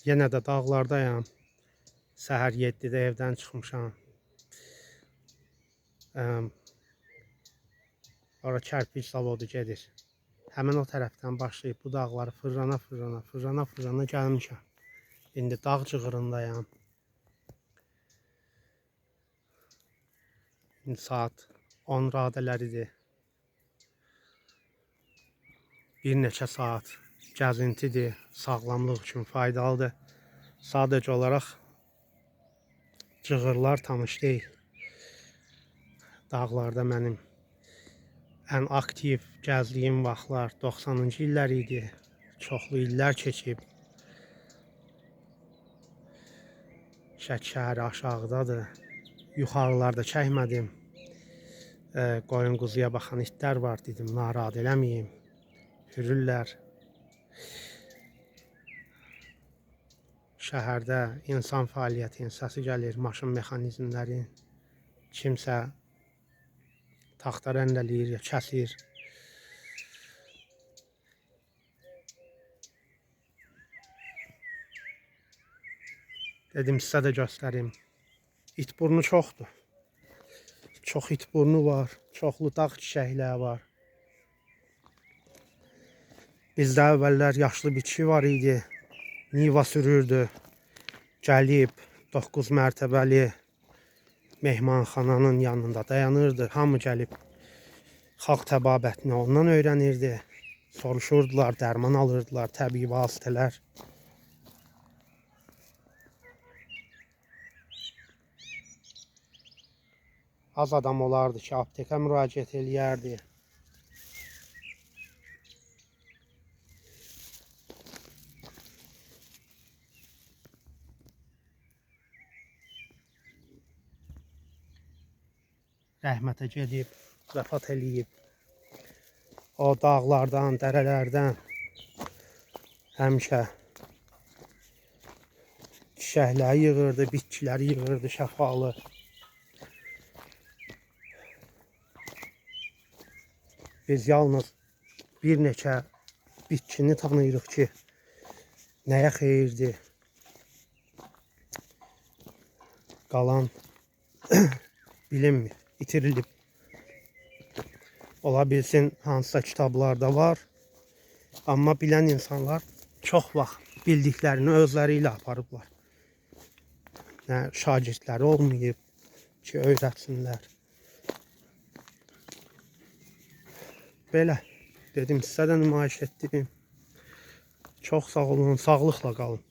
Yenə də dağlardayam. Səhər 7-də evdən çıxmışam. Ora kərpic zavodu gedir. Həmin o tərəfdən başlayıb bu dağları fırlana gəlmişəm. İndi dağ cığırındayam. İndi saat 10 radələridir. Bir neçə saat gəzintidir, sağlamlıq üçün faydalıdır. Sadəcə olaraq cığırlar tanış deyil. Dağlarda mənim ən aktiv gəzdiyim vaxtlar 90-cı illər idi. Çoxlu illər keçib. Şəki şəhəri aşağıdadır. Yuxarılarda çəkmədim. Qoyun quzuya baxan itlər var, dedim, narahat eləməyim. Hürürlər. Şəhərdə insan fəaliyyətinin səsi gəlir, maşın mexanizmlərin. Kimsə taxta rəndələyir ya kəsir. Dedim, sizə də göstərim. İtburnu çoxdur. Çox itburnu var, çoxlu dağ çiçəkləri var. Bizdə əvvəllər yaşlı bir kişi var idi. Niva sürürdü. Gəlib 9 mərtəbəli mehmanxananın yanında dayanırdı. Hamı gəlib xalq təbabətini ondan öyrənirdi. Soruşurdular, dərman alırdılar, təbii vasitələr. Az adam olardı ki, aptekə müraciət eləyərdi. Rəhmətə gedib, vəfat eləyib. O dağlardan, dərələrdən həmişə çiçəkləri yığırdı, bitkiləri yığırdı, şəfalı. Biz yalnız bir neçə bitkini tanıyırıq ki, nəyə xeyirdir. Qalan bilinmir, itirilib. Ola bilsin, hansısa kitablarda var. Amma bilən insanlar çox vaxt bildiklərini özləri ilə aparıblar. Nə şagirdləri olmayıb ki, öyrətsinlər. Belə, dedim, sizə də nümayiş etdim. Çox sağ olun, sağlıqla qalın.